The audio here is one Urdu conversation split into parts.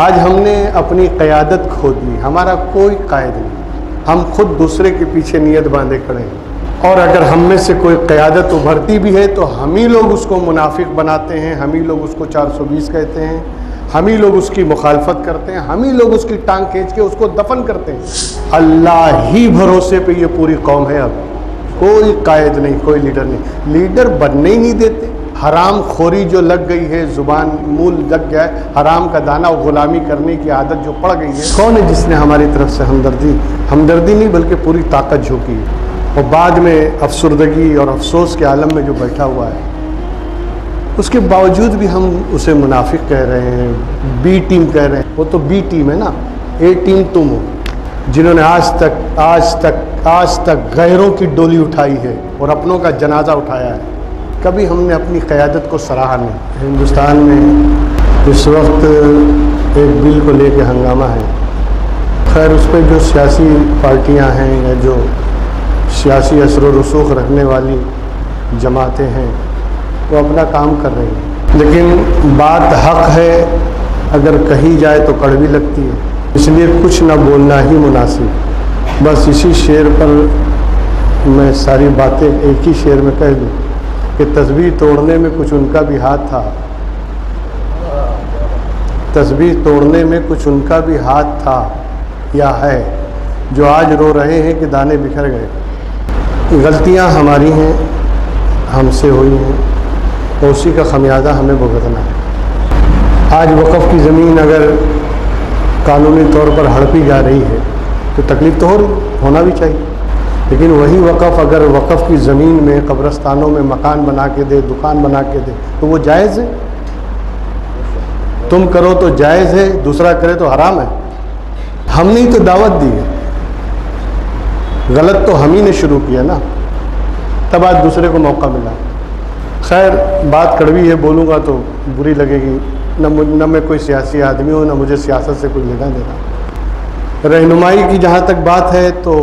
آج ہم نے اپنی قیادت کھو دی، ہمارا کوئی قائد نہیں، ہم خود دوسرے کے پیچھے نیت باندھے کھڑے ہیں، اور اگر ہم میں سے کوئی قیادت ابھرتی بھی ہے تو ہم ہی لوگ اس کو منافق بناتے ہیں، ہم ہی لوگ اس کو 420 کہتے ہیں، ہم ہی لوگ اس کی مخالفت کرتے ہیں، ہم ہی لوگ اس کی ٹانگ کھینچ کے اس کو دفن کرتے ہیں۔ اللہ ہی بھروسے پہ یہ پوری قوم ہے، اب کوئی قائد نہیں، کوئی لیڈر نہیں، لیڈر بننے ہی نہیں دیتے۔ حرام خوری جو لگ گئی ہے، زبان منہ لگ گیا ہے حرام کا دانہ، غلامی کرنے کی عادت جو پڑ گئی ہے، کون ہے جس نے ہماری طرف سے ہمدردی نہیں بلکہ پوری طاقت جھونکی ہے، اور بعد میں افسردگی اور افسوس کے عالم میں جو بیٹھا ہوا ہے، اس کے باوجود بھی ہم اسے منافق کہہ رہے ہیں، بی ٹیم کہہ رہے ہیں۔ وہ تو بی ٹیم ہے نا، اے ٹیم تم ہو، جنہوں نے آج تک غیروں کی ڈولی اٹھائی ہے اور اپنوں کا جنازہ اٹھایا ہے، کبھی ہم نے اپنی قیادت کو سراہا نہیں۔ ہندوستان میں اس وقت ایک بل کو لے کے ہنگامہ ہے، خیر اس پہ جو سیاسی پارٹیاں ہیں یا جو سیاسی اثر و رسوخ رکھنے والی جماعتیں ہیں وہ اپنا کام کر رہی ہیں، لیکن بات حق ہے، اگر کہی جائے تو کڑوی لگتی ہے، اس لیے کچھ نہ بولنا ہی مناسب۔ بس اسی شعر پر میں ساری باتیں ایک ہی شعر میں کہہ دوں کہ تسبیح توڑنے میں کچھ ان کا بھی ہاتھ تھا، تسبیح توڑنے میں کچھ ان کا بھی ہاتھ تھا یا ہے، جو آج رو رہے ہیں کہ دانے بکھر گئے۔ غلطیاں ہماری ہیں، ہم سے ہوئی ہیں، اور اسی کا خمیازہ ہمیں بھگتنا ہے۔ آج وقف کی زمین اگر قانونی طور پر ہڑپی جا رہی ہے تو تکلیف تو ہونا بھی چاہیے، لیکن وہی وقف اگر وقف کی زمین میں قبرستانوں میں مکان بنا کے دے، دکان بنا کے دے تو وہ جائز ہے؟ تم کرو تو جائز ہے، دوسرا کرے تو حرام ہے۔ ہم نے تو دعوت دی ہے، غلط تو ہم ہی نے شروع کیا نا، تب آج دوسرے کو موقع ملا۔ خیر بات کڑوی ہے، بولوں گا تو بری لگے گی، نہ میں کوئی سیاسی آدمی ہوں، نہ مجھے سیاست سے کوئی لینا دینا۔ رہنمائی کی جہاں تک بات ہے تو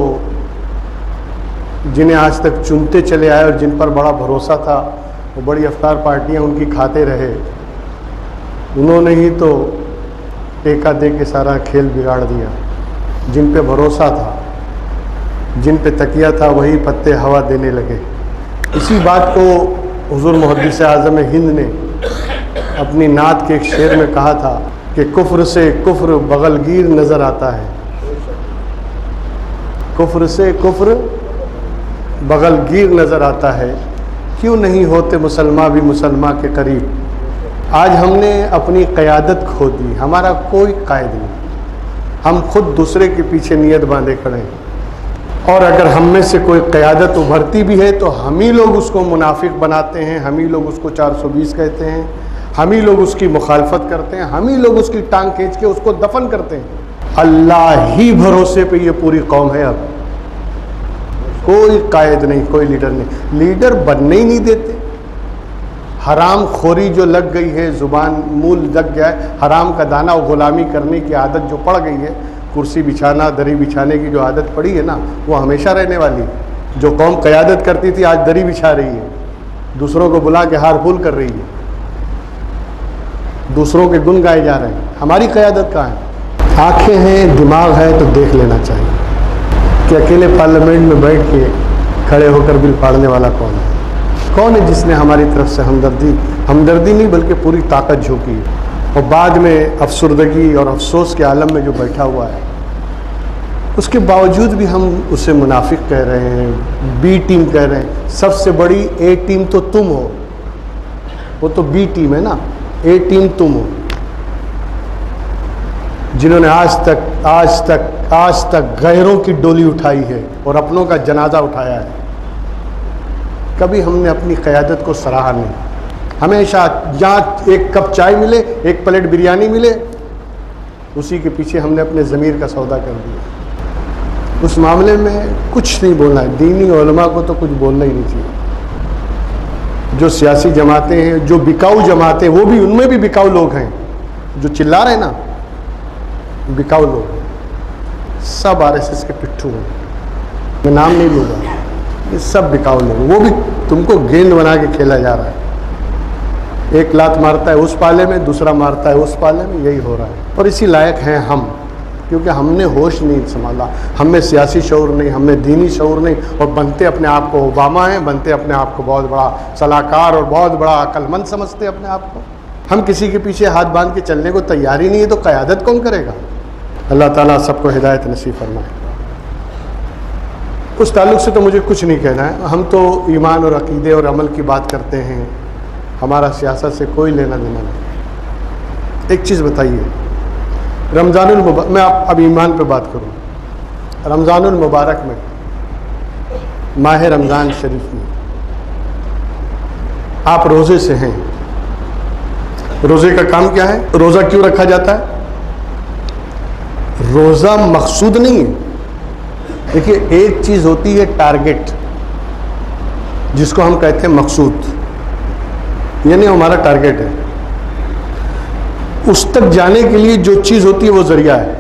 جنہیں آج تک چنتے چلے آئے اور جن پر بڑا بھروسہ تھا، وہ بڑی افکار پارٹیاں ان کی کھاتے رہے، انہوں نے ہی تو ٹیکہ دے کے سارا کھیل بگاڑ دیا۔ جن پہ بھروسہ تھا، جن پہ تکیہ تھا، وہی پتے ہوا دینے لگے۔ اسی بات کو حضور محدث اعظم ہند نے اپنی نعت کے ایک شعر میں کہا تھا کہ کفر سے کفر بغل گیر نظر آتا ہے، کفر سے کفر بغل گیر نظر آتا ہے، کیوں نہیں ہوتے مسلمان بھی مسلمان کے قریب۔ آج ہم نے اپنی قیادت کھو دی، ہمارا کوئی قائد نہیں، ہم خود دوسرے کے پیچھے نیت باندھے کھڑے ہیں، اور اگر ہم میں سے کوئی قیادت ابھرتی بھی ہے تو ہم ہی لوگ اس کو منافق بناتے ہیں، ہم ہی لوگ اس کو 420 کہتے ہیں، ہم ہی لوگ اس کی مخالفت کرتے ہیں، ہم ہی لوگ اس کی ٹانگ کھینچ کے اس کو دفن کرتے ہیں۔ اللہ ہی بھروسے پہ یہ پوری قوم ہے، اب کوئی قائد نہیں، کوئی لیڈر نہیں، لیڈر بننے ہی نہیں دیتے۔ حرام خوری جو لگ گئی ہے، زبان منہ لگ گیا ہے حرام کا دانہ، اور غلامی کرنے کی عادت جو پڑ گئی ہے، کرسی بچھانا، دری بچھانے کی جو عادت پڑی ہے نا، وہ ہمیشہ رہنے والی ہے۔ جو قوم قیادت کرتی تھی آج دری بچھا رہی ہے، دوسروں کو بلا کے ہار پھول کر رہی ہے، دوسروں کے گن گائے جا رہے ہیں۔ ہماری قیادت کہاں ہے؟ آنکھیں ہیں، دماغ ہے تو دیکھ لینا چاہیے کہ اکیلے پارلیمنٹ میں بیٹھ کے کھڑے ہو کر بل پھاڑنے والا کون ہے؟ کون ہے جس نے ہماری طرف سے ہمدردی نہیں بلکہ پوری طاقت جھونکی ہے، اور بعد میں افسردگی اور افسوس کے عالم میں جو بیٹھا ہوا ہے، اس کے باوجود بھی ہم اسے منافق کہہ رہے ہیں، بی ٹیم کہہ رہے ہیں۔ سب سے بڑی اے ٹیم تو تم ہو، وہ تو بی ٹیم ہے نا، اے ٹیم تم ہو، جنہوں نے آج تک غیروں کی ڈولی اٹھائی ہے اور اپنوں کا جنازہ اٹھایا ہے، کبھی ہم نے اپنی قیادت کو سراہا نہیں۔ ہمیشہ جہاں ایک کپ چائے ملے، ایک پلیٹ بریانی ملے، اسی کے پیچھے ہم نے اپنے ضمیر کا سودا کر دیا۔ اس معاملے میں کچھ نہیں بولنا ہے، دینی علماء کو تو کچھ بولنا ہی نہیں چاہیے۔ جو سیاسی جماعتیں ہیں، جو بکاؤ جماعتیں، وہ بھی ان میں بھی بکاؤ لوگ ہیں، جو چلا رہے ہیں نا، بکاؤ لوگ سب RSS کے پٹھو ہیں، میں نام نہیں لوں گا، یہ سب بکاؤ لوگ، وہ بھی تم کو گیند بنا کے کھیلا جا رہا ہے۔ ایک لات مارتا ہے اس پالے میں، دوسرا مارتا ہے اس پالے میں، یہی ہو رہا ہے۔ اور اسی لائق ہیں ہم، کیونکہ ہم نے ہوش نہیں سنبھالا، ہم میں سیاسی شعور نہیں، ہم میں دینی شعور نہیں، اور بنتے اپنے آپ کو اوباما ہیں، بنتے اپنے آپ کو بہت بڑا صلاحکار اور بہت بڑا عقل مند سمجھتے اپنے آپ کو۔ ہم کسی کے پیچھے ہاتھ باندھ کے چلنے کو تیار ہی نہیں ہے، تو قیادت کون کرے گا؟ اللہ تعالیٰ سب کو ہدایت نصیب فرمائے۔ اس تعلق سے تو مجھے کچھ نہیں کہنا ہے، ہم تو ایمان اور عقیدے اور عمل کی بات کرتے ہیں، ہمارا سیاست سے کوئی لینا دینا نہیں۔ ایک چیز بتائیے، رمضان المبارک، میں اب ایمان پہ بات کروں، رمضان المبارک میں، ماہ رمضان شریف میں آپ روزے سے ہیں، روزے کا کام کیا ہے؟ روزہ کیوں رکھا جاتا ہے؟ روزہ مقصود نہیں ہے۔ دیکھیے، ایک چیز ہوتی ہے ٹارگٹ، جس کو ہم کہتے ہیں مقصود، یعنی ہمارا ٹارگٹ ہے، اس تک جانے کے لیے جو چیز ہوتی ہے وہ ذریعہ ہے۔